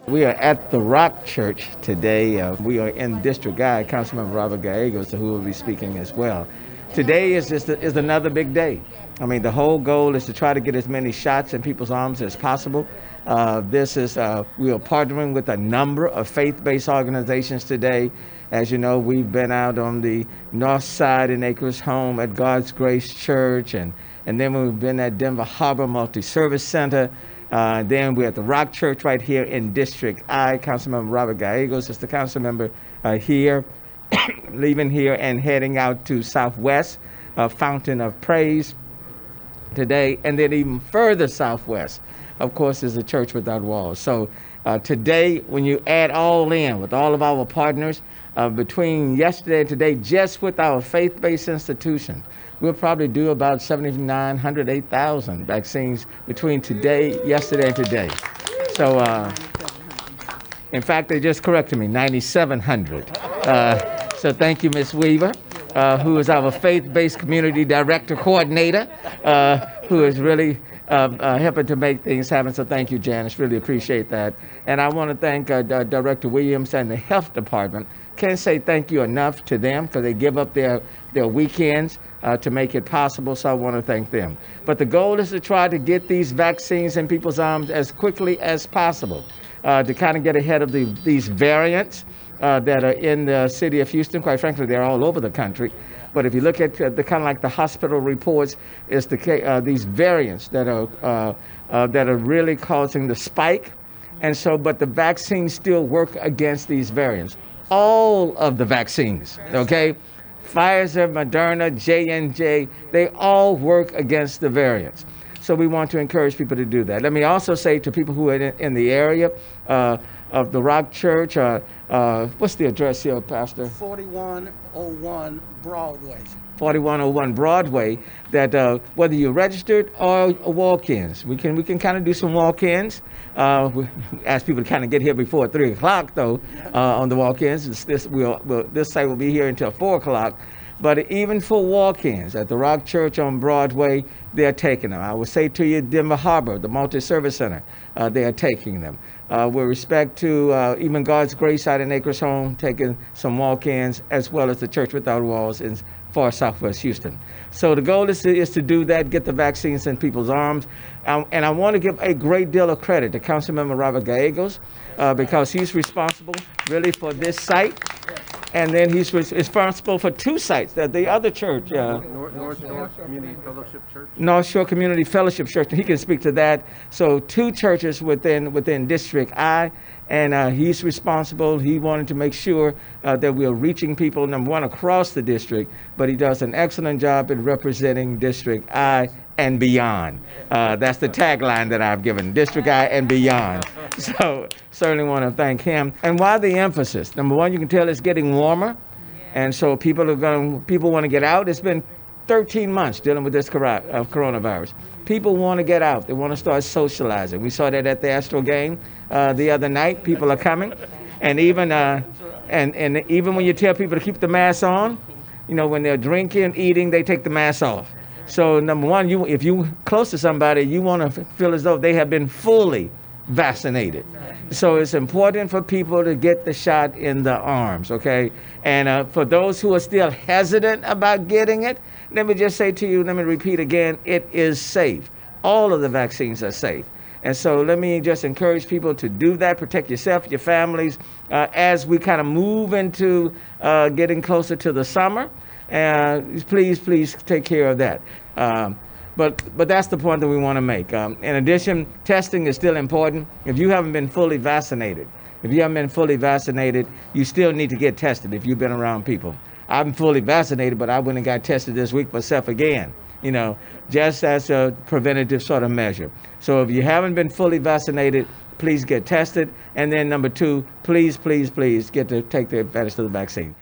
We are at the Rock Church today. We are in District I, Councilmember Robert Gallegos, who will be speaking as well. Today is another big day. I mean, the whole goal is to try to get as many shots in people's arms as possible. We are partnering with a number of faith-based organizations today. As you know, we've been out on the north side in Acres Home at God's Grace Church, and then we've been at Denver Harbor Multi-Service Center. Then we're at the Rock Church right here in District I. Councilmember Robert Gallegos is the council member here, leaving here and heading out to Southwest, Fountain of Praise today. And then even further southwest, of course, is the Church Without Walls. So today, when you add all in with all of our partners, between yesterday and today, just with our faith-based institution, we'll probably do about 7,900, 8,000 vaccines between yesterday and today. So, in fact, they just corrected me, 9,700. So thank you, Ms. Weaver, who is our faith-based community director coordinator, who is really helping to make things happen. So thank you, Janice. Really appreciate that. And I want to thank Director Williams and the Health Department. Can't say thank you enough to them because they give up their weekends to make it possible. So I want to thank them. But the goal is to try to get these vaccines in people's arms as quickly as possible to kind of get ahead of these variants that are in the city of Houston. Quite frankly, they're all over the country. But if you look at the kind of like the hospital reports, it's these variants that are really causing the spike. And so, but the vaccines still work against these variants. All of the vaccines, okay? Pfizer, Moderna, J&J, they all work against the variants. So we want to encourage people to do that. Let me also say to people who are in the area of the Rock Church, what's the address here, Pastor? 4101 Broadway. 4101 Broadway, that whether you're registered or walk-ins, we can kind of do some walk-ins. We ask people to kind of get here before 3 o'clock, though, on the walk-ins. This site will be here until 4 o'clock. But even for walk-ins at the Rock Church on Broadway, they're taking them. I would say to you, Denver Harbor, the Multi-Service Center, they are taking them. With respect to even God's Grace out in Acres Home, taking some walk-ins, as well as the Church Without Walls in far southwest Houston. So the goal is to do that, get the vaccines in people's arms. And I want to give a great deal of credit to Councilmember Robert Gallegos because he's responsible really for this site. And then he's responsible for 2 sites that the other church, North Shore Community Fellowship Church. North Shore Community Fellowship Church. He can speak to that. So 2 churches within District I, and he's responsible. He wanted to make sure that we're reaching people, number one, across the district, but he does an excellent job in representing District I and beyond. That's the tagline that I've given, District I and beyond. So certainly want to thank him. And why the emphasis? Number one, you can tell it's getting warmer. And so people want to get out. It's been 13 months dealing with this coronavirus. People want to get out. They want to start socializing. We saw that at the Astro game the other night. People are coming. And even even when you tell people to keep the mask on, you know, when they're drinking, eating, they take the mask off. So number one, if you're close to somebody, you want to feel as though they have been fully vaccinated. So it's important for people to get the shot in the arms, okay? And for those who are still hesitant about getting it, let me just say to you, let me repeat again, it is safe. All of the vaccines are safe. And so let me just encourage people to do that, protect yourself, your families, as we kind of move into getting closer to the summer. Please take care of that. But that's the point that we want to make. In addition, testing is still important. If you haven't been fully vaccinated, you still need to get tested if you've been around people. I'm fully vaccinated, but I went and got tested this week myself again, you know, just as a preventative sort of measure. So if you haven't been fully vaccinated, please get tested. And then number 2, please get to take the advantage of the vaccine.